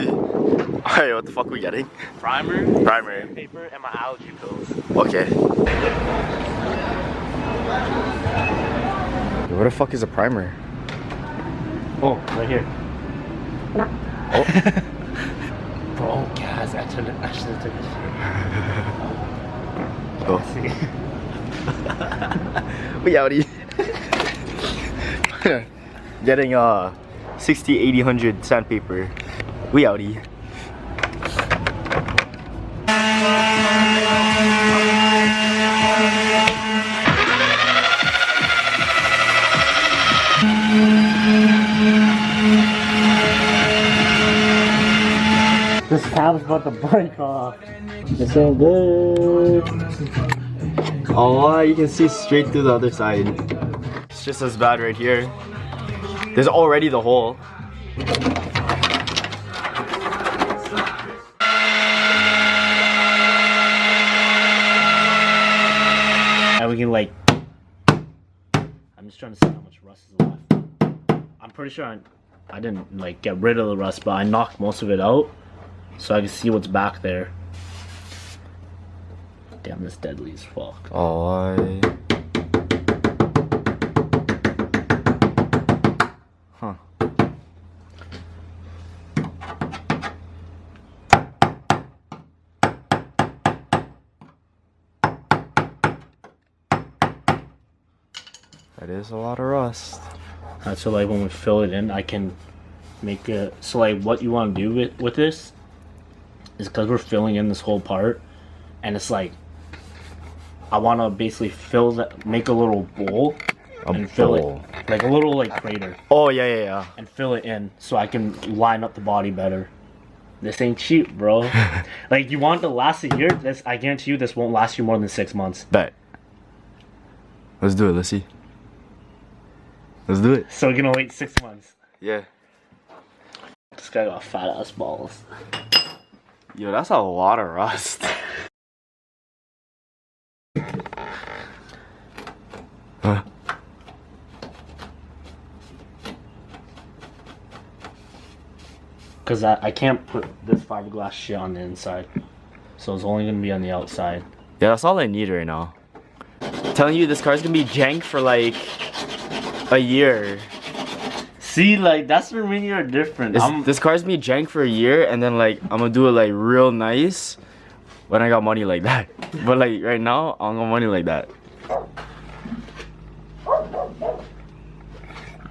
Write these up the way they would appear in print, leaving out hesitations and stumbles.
Alright, what the fuck we getting? Primer, paper, and my allergy pills. Okay. Where the fuck is a primer? Oh, right here. Oh. Bro, guys, I should have took a shit. Oh. See? We outie. Getting 60, 80, 100 sandpaper. We outie. This cab's about to break off. This ain't good. Oh, you can see straight through the other side. It's just as bad right here. There's already the hole. And we can I'm just trying to see how much rust is left. I'm pretty sure I didn't like get rid of the rust, but I knocked most of it out so I can see what's back there. Damn, this deadly as fuck. Oh, huh. That is a lot of rust. So like when we fill it in, I can make it so like what you want to do with this is because we're filling in this whole part, and it's like I want to basically fill that, make a little bowl and fill it like a little like crater. Oh yeah. And fill it in so I can line up the body better. This ain't cheap, bro. Like you want it to last a year. This I guarantee you, this won't last you more than 6 months. Bet. Let's do it. Let's see. Let's do it. So we're gonna wait 6 months. Yeah. This guy got fat ass balls. Yo, that's a lot of rust. Huh? Cause I can't put this fiberglass shit on the inside, so it's only gonna be on the outside. Yeah, that's all I need right now. I'm telling you, this car's gonna be jank for like a year. See, like that's where me and you are different. This car's gonna be jank for a year, and then like I'm gonna do it like real nice when I got money like that. But like right now, I don't got money like that.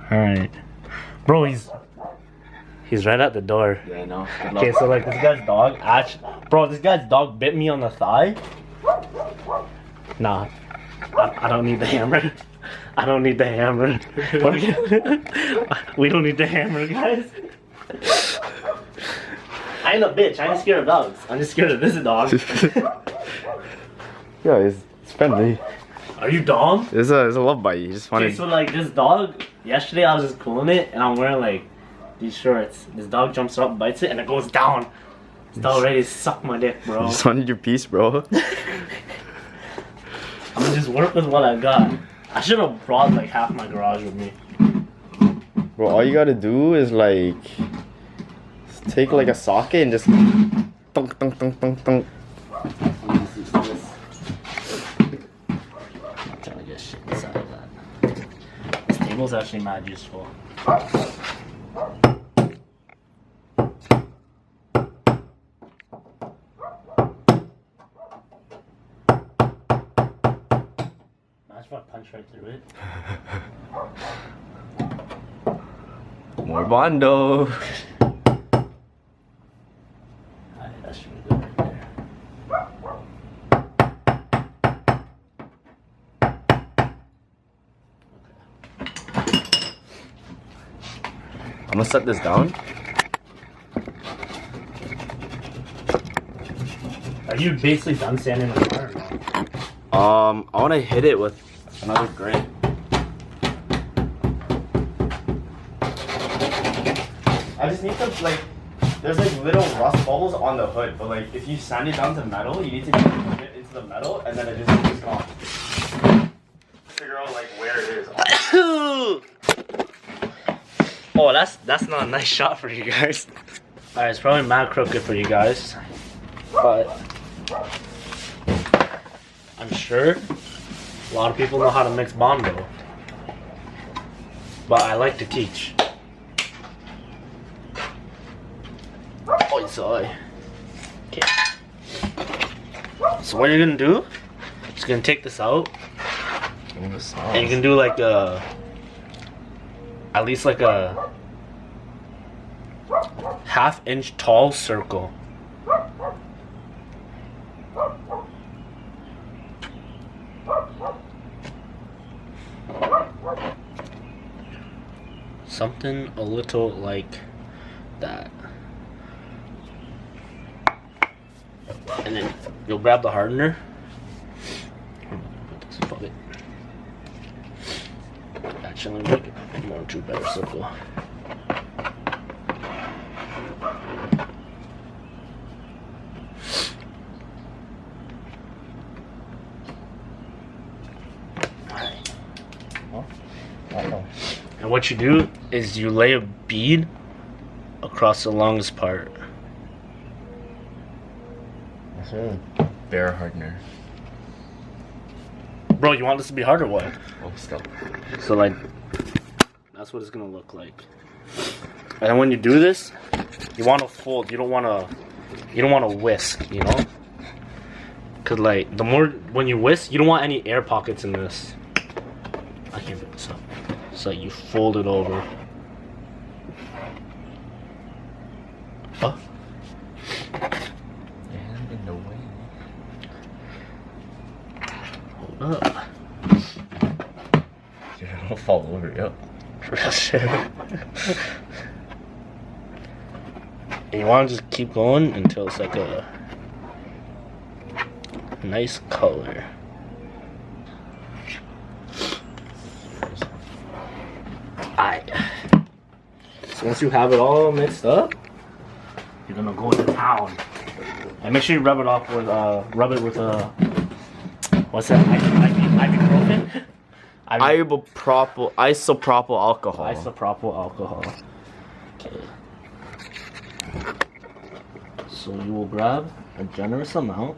Alright. Bro, he's right at the door. Yeah, I know. Okay, so like this guy's dog this guy's dog bit me on the thigh. Nah. I don't need the hammer. I don't need the hammer. We don't need the hammer, guys. I ain't a bitch. I ain't scared of dogs. I'm just scared of this dog. Yeah, it's friendly. Are you dumb? It's a love bite. You just want Okay, so like this dog, yesterday I was just cooling it and I'm wearing like these shorts. This dog jumps up, bites it, and it goes down. This dog ready to suck my dick, bro. You just wanted your piece, bro. I'm gonna just work with what I got. I should have brought like half my garage with me. Bro, all you gotta do is like take like a socket and just thunk thunk thunk thunk thunk. I'm trying to get shit inside of that. This table's actually mad useful. Imagine if I punch right through it. More bondo. Alright, that should be good right there. I'm gonna set this down. Are you basically done sanding the car or no? I wanna hit it with another grit. I just need to like, there's like little rust bubbles on the hood, but like if you sand it down to metal, you need to get it into the metal and then it just gone. Figure out like where it is. Oh, that's not a nice shot for you guys. Alright, it's probably mad crooked for you guys, but I'm sure a lot of people know how to mix bondo, but I like to teach. Oh, sorry. Okay. So what you're gonna do? Just gonna take this out, and you can do like a, at least like a half-inch tall circle. Something a little like that. And then you'll grab the hardener. Put this above it. Actually, let me make it more to a better circle. Alright. And what you do is you lay a bead across the longest part. Bear hardener. Bro, you want this to be hard or what? Oh, still. So like, that's what it's gonna look like. And then when you do this, you want to fold. You don't want to whisk. You know, cause like the more when you whisk, you don't want any air pockets in this. I can't pick this up. So you fold it over. Oh. And in the way. Hold up. Dude, I don't fall over, yep. Real shit. And you want to just keep going until it's like a nice color. Alright. So once you have it all mixed up, you're gonna go to town. And make sure you rub it off with rub it with a what's that? Ibuprofen? Isopropyl alcohol. Isopropyl alcohol. Okay. So you will grab a generous amount.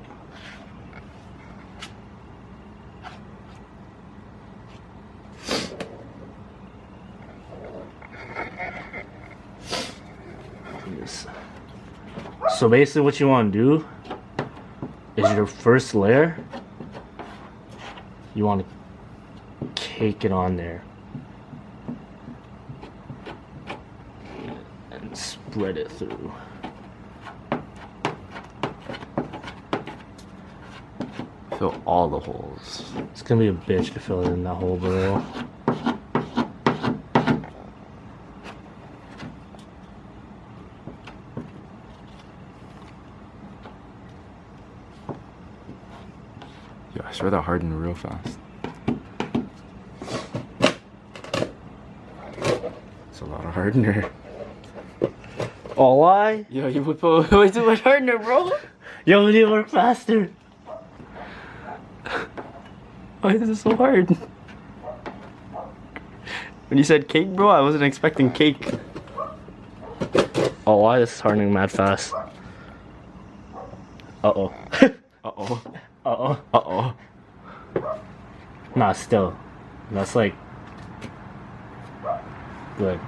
Yes. So basically what you want to do is your first layer, you want to cake it on there and spread it through. Fill all the holes. It's gonna be a bitch to fill it in that hole, bro. Yo, I swear that hardened real fast. It's a lot of hardener. Oh, why? Yo, you put way too much hardener, bro. Yo, we need to work faster. Why is this so hard? When you said cake, bro, I wasn't expecting cake. Oh, why this is hardening mad fast? Uh-oh. Uh-oh. Uh-oh. Uh-oh. Nah, still. That's like... good.